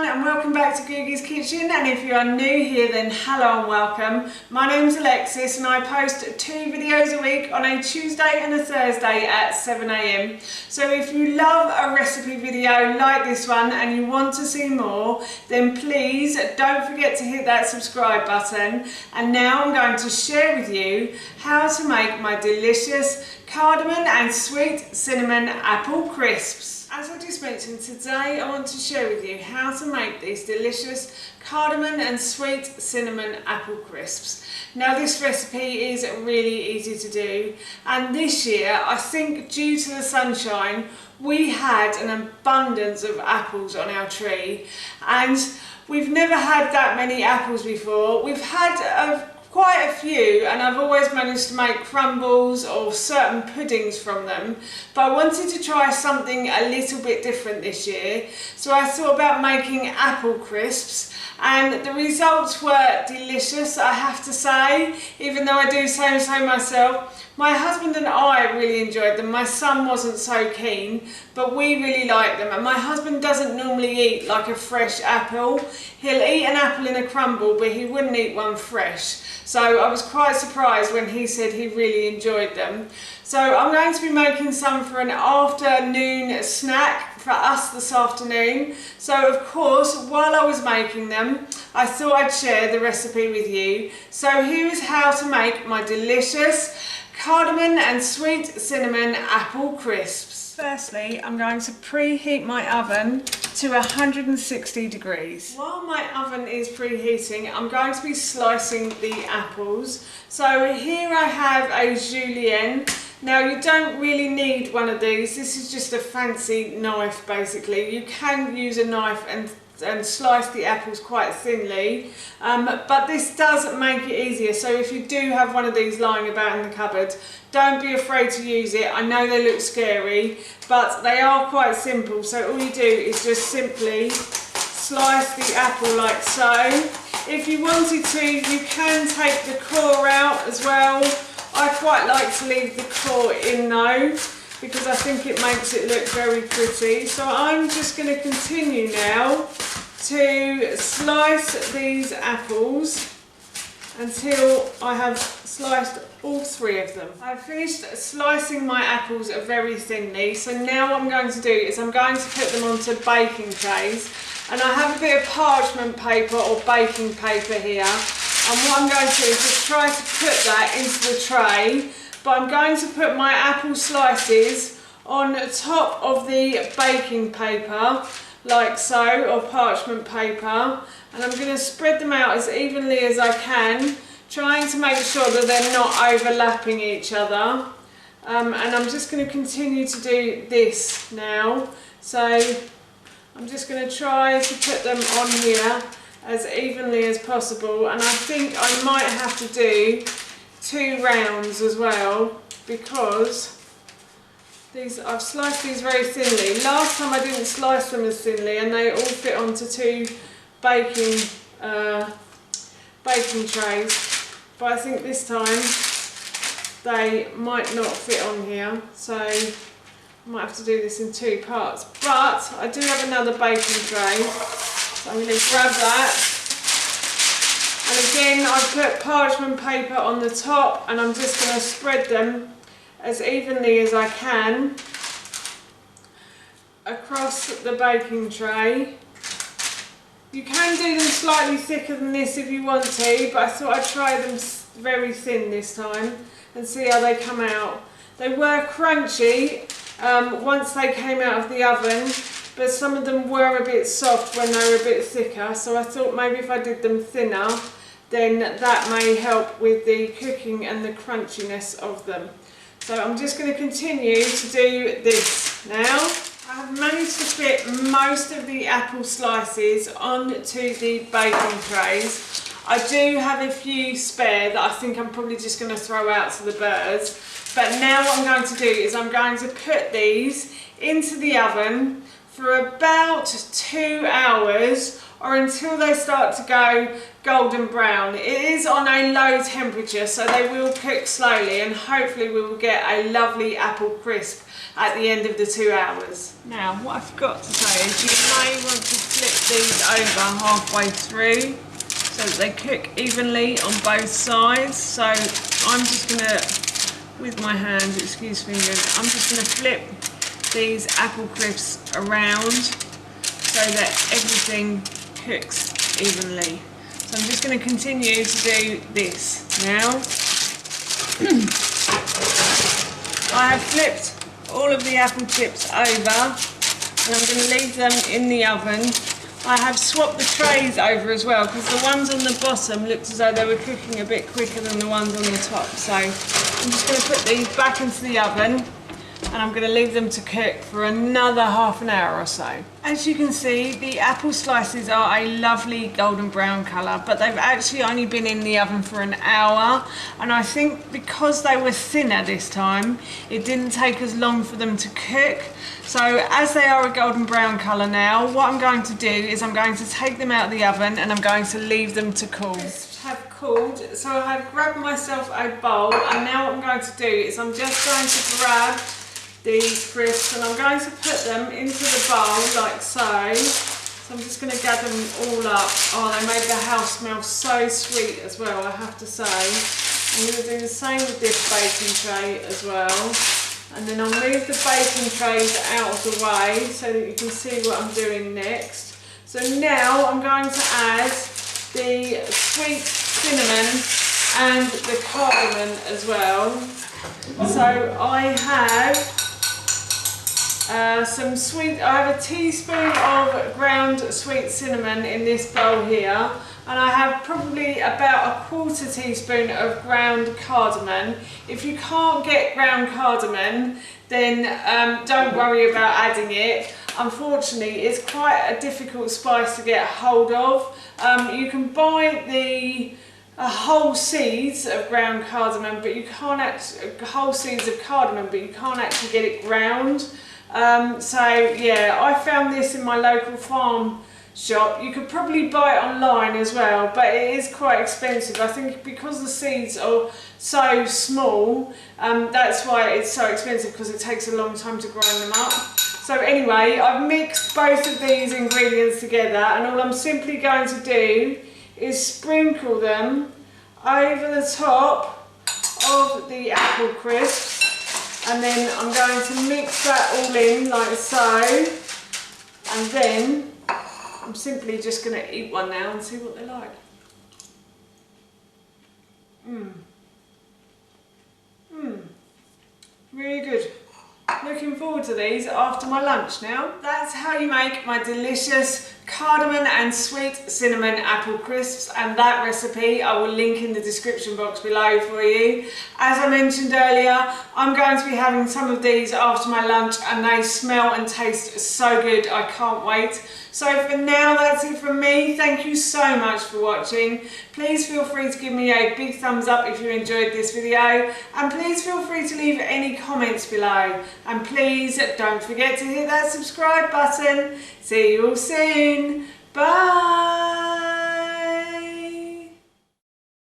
and welcome back to Googie's Kitchen, and if you are new here then hello and welcome. My name's Alexis and I post 2 videos a week on a Tuesday and a Thursday at 7 AM. So if you love a recipe video like this one and you want to see more, then please don't forget to hit that subscribe button. And now I'm going to share with you how to make my delicious cardamom and sweet cinnamon apple crisps. As I just mentioned, today I want to share with you how to make these delicious cardamom and sweet cinnamon apple crisps. Now this recipe is really easy to do, and this year I think due to the sunshine we had an abundance of apples on our tree, and we've never had that many apples before. We've had quite a few, and I've always managed to make crumbles or certain puddings from them, but I wanted to try something a little bit different this year, so I thought about making apple crisps, and the results were delicious, I have to say, even though I do say so myself. My husband and I really enjoyed them. My son wasn't so keen, but we really liked them. And my husband doesn't normally eat like a fresh apple. He'll eat an apple in a crumble, but he wouldn't eat one fresh. So I was quite surprised when he said he really enjoyed them. So I'm going to be making some for an afternoon snack for us this afternoon. So of course, while I was making them, I thought I'd share the recipe with you. So here is how to make my delicious cardamom and sweet cinnamon apple crisps. Firstly, I'm going to preheat my oven to 160 degrees. While my oven is preheating, I'm going to be slicing the apples. So here I have a julienne. Now you don't really need one of these. This is just a fancy knife basically. You can use a knife and slice the apples quite thinly, but this does make it easier. So if you do have one of these lying about in the cupboard, don't be afraid to use it. I know they look scary, but they are quite simple. So all you do is just simply slice the apple like so. If you wanted to, you can take the core out as well. I quite like to leave the core in though, because I think it makes it look very pretty. So I'm just going to continue now to slice these apples until I have sliced all 3 of them. I've finished slicing my apples very thinly, so now what I'm going to do is I'm going to put them onto baking trays, and I have a bit of parchment paper or baking paper here, and what I'm going to do is just try to put that into the tray. But I'm going to put my apple slices on top of the baking paper, like so, or parchment paper, and I'm going to spread them out as evenly as I can, trying to make sure that they're not overlapping each other. And I'm just going to continue to do this now. So I'm just going to try to put them on here as evenly as possible, and I think I might have to do 2 rounds as well, because I've sliced these very thinly. Last time I didn't slice them as thinly and they all fit onto 2 baking trays, but I think this time they might not fit on here, so I might have to do this in 2 parts. But I do have another baking tray, so I'm going to grab that. And again, I've put parchment paper on the top, and I'm just going to spread them as evenly as I can across the baking tray. You can do them slightly thicker than this if you want to, but I thought I'd try them very thin this time and see how they come out. They were crunchy once they came out of the oven, but some of them were a bit soft when they were a bit thicker, so I thought maybe if I did them thinner, then that may help with the cooking and the crunchiness of them. So I'm just going to continue to do this now. I have managed to fit most of the apple slices onto the baking trays. I do have a few spare that I think I'm probably just going to throw out to the birds. But now what I'm going to do is I'm going to put these into the oven for about 2 hours, or until they start to go golden brown. It is on a low temperature, so they will cook slowly, and hopefully we will get a lovely apple crisp at the end of the 2 hours. Now, what I forgot to say is you may want to flip these over halfway through so that they cook evenly on both sides. So I'm just going to, with my hands, excuse fingers, I'm just going to flip these apple crisps around so that everything cooks evenly. So I'm just going to continue to do this now. I have flipped all of the apple chips over and I'm going to leave them in the oven. I have swapped the trays over as well because the ones on the bottom looked as though they were cooking a bit quicker than the ones on the top. So I'm just going to put these back into the oven and I'm going to leave them to cook for another half an hour or so. As you can see, the apple slices are a lovely golden brown colour, but they've actually only been in the oven for an hour, and I think because they were thinner this time, it didn't take as long for them to cook. So as they are a golden brown colour now, what I'm going to do is I'm going to take them out of the oven and I'm going to leave them to cool. Have cooled, so I have grabbed myself a bowl, and now what I'm going to do is I'm just going to grab these crisps and I'm going to put them into the bowl like so. So I'm just going to gather them all up. Oh, they made the house smell so sweet as well, I have to say. I'm going to do the same with this baking tray as well. And then I'll move the baking trays out of the way so that you can see what I'm doing next. So now I'm going to add the sweet cinnamon and the cardamom as well. So I have I have a teaspoon of ground sweet cinnamon in this bowl here, and I have probably about a quarter teaspoon of ground cardamom. If you can't get ground cardamom, then don't worry about adding it. Unfortunately, it's quite a difficult spice to get hold of. You can buy the whole seeds of ground cardamom, but you can't whole seeds of cardamom, but you can't actually get it ground. So yeah, I found this in my local farm shop. You could probably buy it online as well, but it is quite expensive. I think because the seeds are so small, that's why it's so expensive, because it takes a long time to grind them up. So anyway, I've mixed both of these ingredients together, and all I'm simply going to do is sprinkle them over the top of the apple crisps. And then I'm going to mix that all in like so, and then I'm simply just going to eat one now and see what they're like. Really good. Looking forward to these after my lunch now. That's how you make my delicious cardamom and sweet cinnamon apple crisps, and that recipe I will link in the description box below for you. As I mentioned earlier, I'm going to be having some of these after my lunch, and they smell and taste so good, I can't wait. So for now, that's it from me. Thank you so much for watching. Please feel free to give me a big thumbs up if you enjoyed this video, and please feel free to leave any comments below. And please don't forget to hit that subscribe button. See you all soon. Bye.